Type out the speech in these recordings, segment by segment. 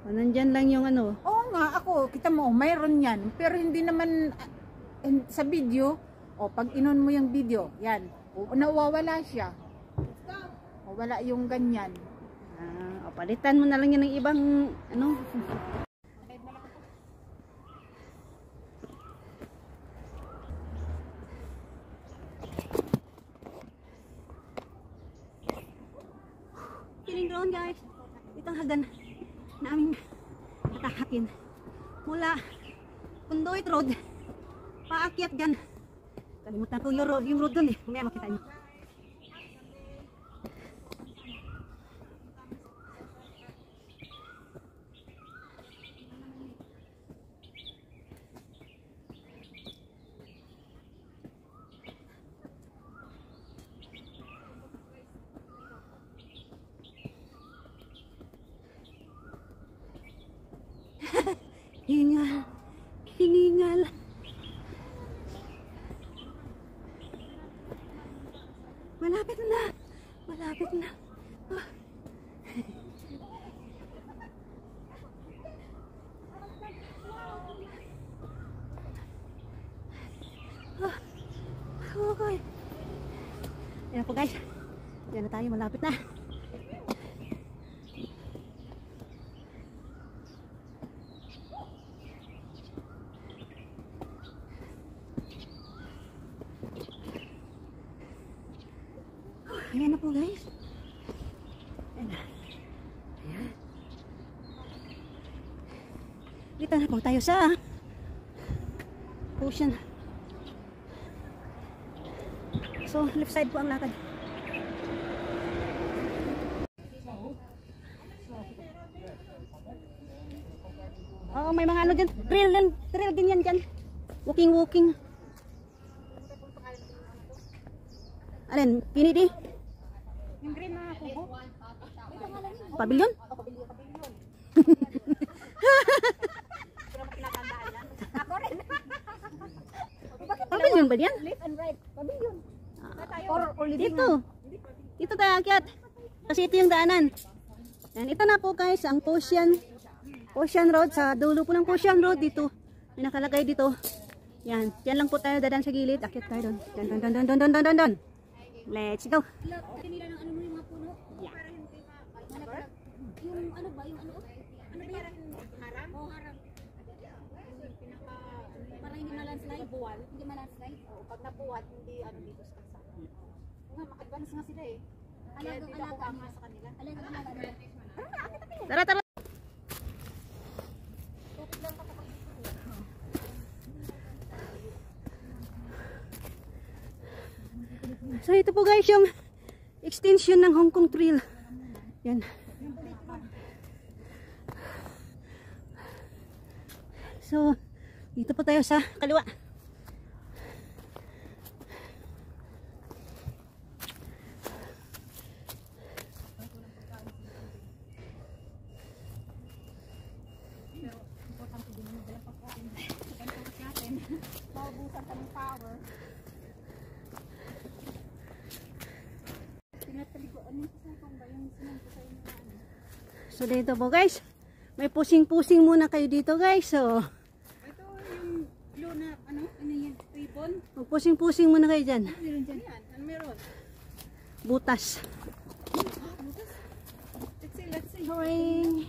Nandyan lang yung ano. Oo nga, ako, kita mo, mayroon yan. Pero hindi naman sa video. O, pag inon mo yung video, yan. O, nawawala siya. O, wala yung ganyan. O, palitan mo na lang yan ng ibang, ano. Kiling drone guys. Itong hagdan namin natahakin mula Kundoit Road paakyat dyan. Kalimutan ko yung road dun eh. Mamaya makita nyo. Hingal, hiningal. Malapit na, malapit na. Oh. Oh. Okay. Ayan po guys. Ayan na tayo, malapit na. Ayan na po guys. Ayan na. Ayan. Dito na po tayo sa ocean. So left side po ang lakad. Oo, may mga ano dyan. Trail din yan dyan. Walking. Alin? Pinidi? Yung green na kubo. Pavilion? Pavilion ba yan? Left and right. Pavilion. Dito tayo akyat. Kasi ito yung daanan. Yan, ito na po guys, ang Ocean Road. Sa dulo po ng Ocean Road dito. May nakalagay dito. Yan, yan lang po tayo dadaan sa gilid. Akyat tayo doon. Doon. Let's go. Kanila ng ano mo yung mga puno? Yeah. Para hindi yung ano ba? Yung ano? Ano ba yung harang? Oo, harang. Para hindi malandslide? Buwal? Hindi malandslide? Oo, pag nabuhat, hindi ano dito sa kalsada. Nga, maka-advance nga sila eh. Kaya dito ako kama sa kanila. Tara. So ito po guys yung extension ng Hong Kong Trail. Yan. So dito po tayo sa kaliwa. Maubusan ka ng power. So dito po guys, may pusing-pusing muna kayo dito guys. So Ito yung blue na ano yan? Ribbon? pusing-pusing muna kayo dyan. Meron dyan yan. Ano meron? Butas. Let's see. Hooray!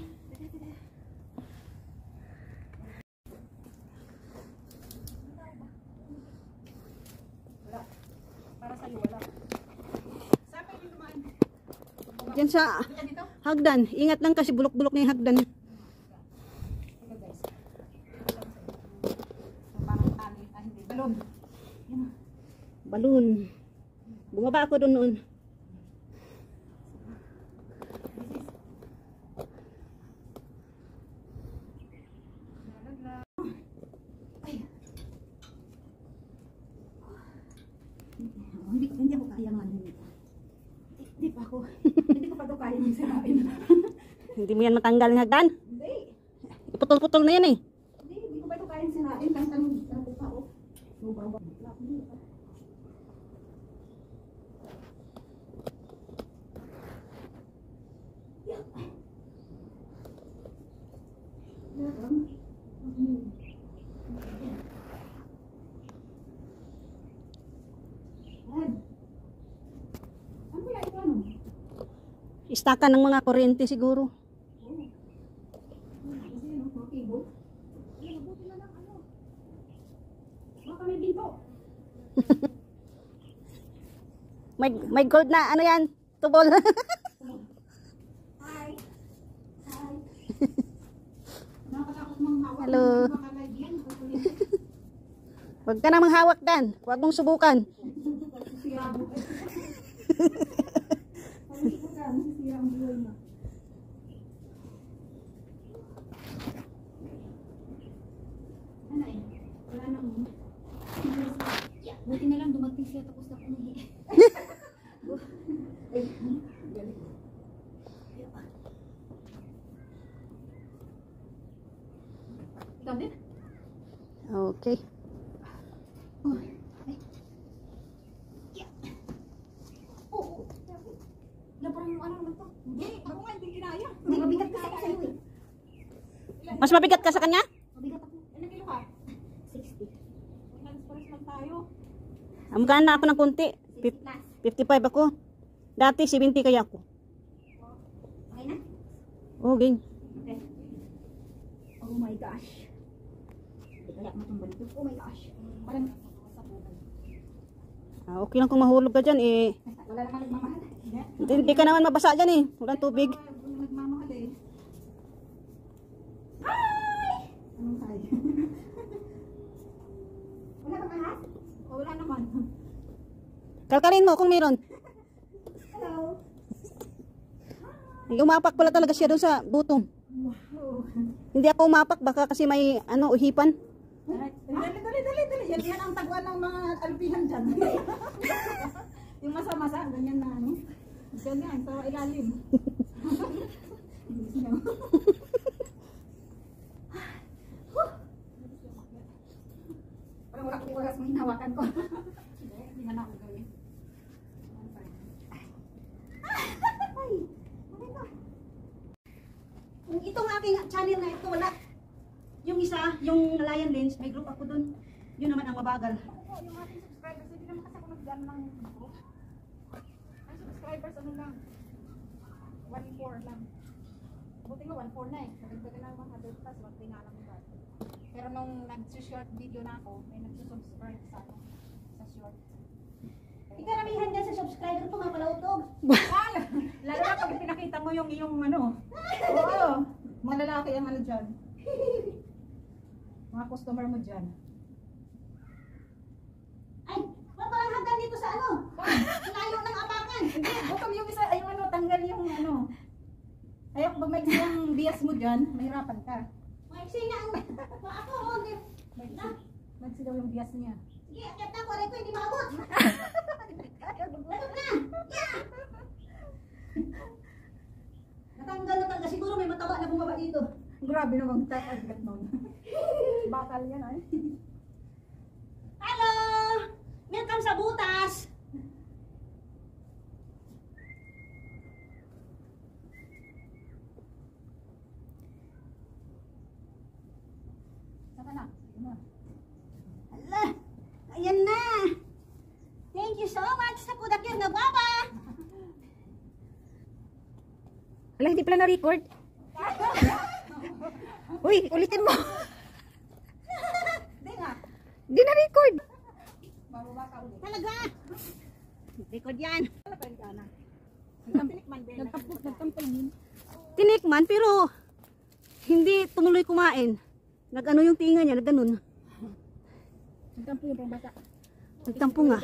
Para sa'yo wala. Saan pa yung dumaan? Diyan sa hagdan. Ingat lang kasi bulok-bulok na yung hagdan. Parang tali. Hindi. Balon. Balon. Bumaba ako doon noon. Hindi ako kaya nga nito. Hindi pa ako. Hindi ko pa ito kaya yung sirain. Hindi mo yan matanggal ng hagdan? Hindi. Iputol-putol na yan eh. Hindi ko pa ito kaya yung sirain. Kahit anong pa ako. Lubaw. Ano kaya ito ano? Istakan ng mga kuryente siguro. Kasi ano, mga cable. Ay, mabuti na lang ano. Baka may binto. May gold na ano yan, tubol. Hi. Hi. Nakakatakot mga hawak. Hello. Mga live yan. Huwag ka na manghawak dan. Huwag mong subukan. Sirabo. Sisira ang buhay mo. Ano eh? Wala nang... Buti na lang dumating siya tapos na pumihi. Ay, galing. Ikaw din? Okay. Oh, ay. Yeah. Oh, wala parang ano naman to. Hindi, ako nga hindi kinaya. Hindi, mabigat kasi ako sa'yo eh. Mas mabigat ka sa kanya? Mabigat ako. Ilang kilo ka? 60. Pares lang tayo. Magkano na ako ng konti. 55 ako. Dati 70 kaya ako. Okay na? Okay. Okay. Oh my gosh. Kaya matumbal ito. Oh my gosh. Parang Okay lang kung mahulog ka dyan eh. wala naman nagmamahal. Hindi ka naman mabasa dyan eh. Walang tubig. Nagmamahal eh. Hi! Anong hi? Wala bang ahas? Oh, wala naman. Kalkalin mo kung meron. Hello. Umapak pala talaga siya doon sa butong. Wow. Hindi ako umapak baka kasi may ano uhipan. Dali. Yan ang tagwan ng mga alpihan dyan. Yung masa-masa, ganyan na ano. Ganyan, sa ilalim. Parang wala akong oras may hinawakan ko. Hindi na ako gawin. Kung itong aking channel na ito wala. Yung isa, yung Lion Lens, may group ako doon. Yun naman ang mabagal. Oo, yung ating subscribers, hindi naman kasi ako nag-gan ng group. Ang subscribers, ano lang, 1.4 lang. Buti nga, 1.4 na eh. Nagdagan na 100 plus, 1.3 na lang yung bata. Pero nung nag-short video na ako, may nag-subscribe sa short. Ikaramihan dyan sa subscriber ko mga palautog. Lalo na pag pinakita mo yung iyong ano. Oo, mga lalaki ang ano dyan. Mga customer mo dyan. Ay, wala lang hanggang dito sa ano. Layo ng apakan. Hindi, bukam yung isa, ay ano, tanggal yung ano. Ayaw pag may isang bias mo dyan, mahirapan ka. Maiksi nga ang ako. Hindi. Magsi daw yung bias niya. Sige, akit na ko. Aray ko hindi maabot. Abot na. Yeah. Natanggal na talaga. Siguro may mataba na bumaba dito. Grabe naman tayo nun. Bakal yan ay. Hello! Welcome sa butas! Saka na. Hala! Ayan na! Thank you so much sa pudakir na baba! Wala, hindi pala na-record. Uy, ulitin mo. Hindi nga. Hindi na-record. Bababa ka ulit. Talaga! Record yan. Talagang ka na. Nagtampilikman din. Nagtampilikman. Tinikman pero hindi tumuloy kumain. Nag-ano yung tinga niya, nag-ganun. Nagtampo yung pambata. Nagtampo nga.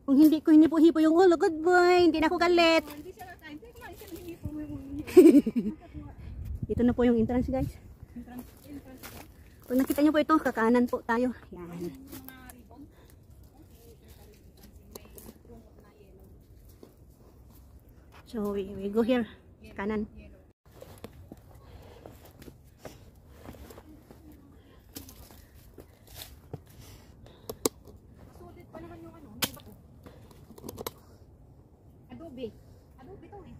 Kung hindi ko hinipo-hipo yung ulo, good boy, hindi na ako galit. Hindi siya kakain. Hindi ko lang siya hinipo mo yung Ito na po yung entrance guys. Pag nakita nyo po ito, kakanan po tayo. Yan. So we go here. Kanan. Sulit pa naman yung ano, yung bato. Adobe. Adobe to eh.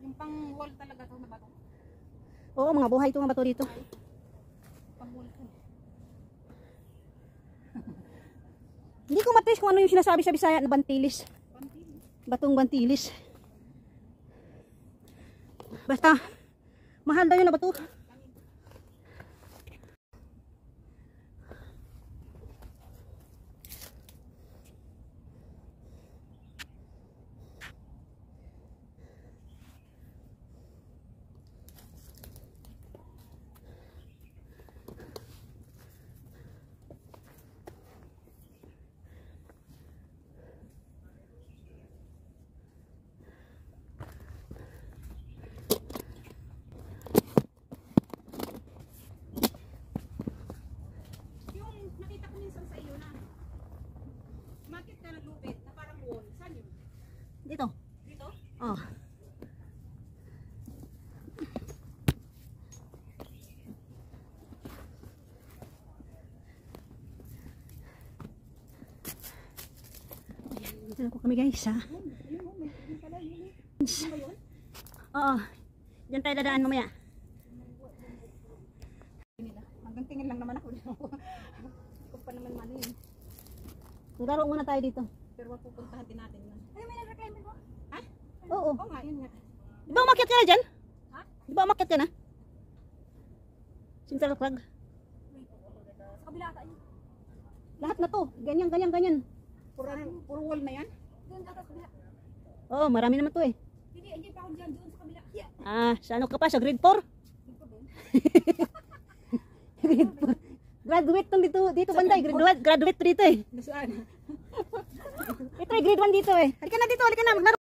Yung pang wall talaga to na bato. Oo, mga buhay ito mga bato dito. Hindi ko matrace kung ano yung sinasabi sa Bisaya na bantilis. Batong bantilis. Basta, mahal daw yun na bato. Yung nakita ko minsan sa iyo na market ka naglupit na parang wall. Saan yun? Dito. Dito? Oh. Ayan, dito na po kami guys ha. Oo. Diyan tayo dadaan mamaya. Hanggang tingin lang naman ako. Ikaw pa naman manin. Maglaro muna tayo dito. Pero pupuntahan din natin yun. Ay, may nag-reclaim mo? Ha? Oo. Oo nga, yun nga. Di ba umakyat ka na dyan? Ha? Di ba umakyat ka na? Central Crag. Sa kabila ata yun. Lahat na to. Ganyan, ganyan, ganyan. Puro wall na yan? Doon ata sa kabila. Oo, marami naman to eh. Hindi, hindi pa ako dyan. Doon sa kabila. Yeah. Ah, sa ano ka pa? Sa grade 4? Grade 4. Graduate tong dito banda eh. Graduate to dito eh. Nasaan? Ito eh, grade 1 dito eh. Halika na dito, halika na. Maglaro.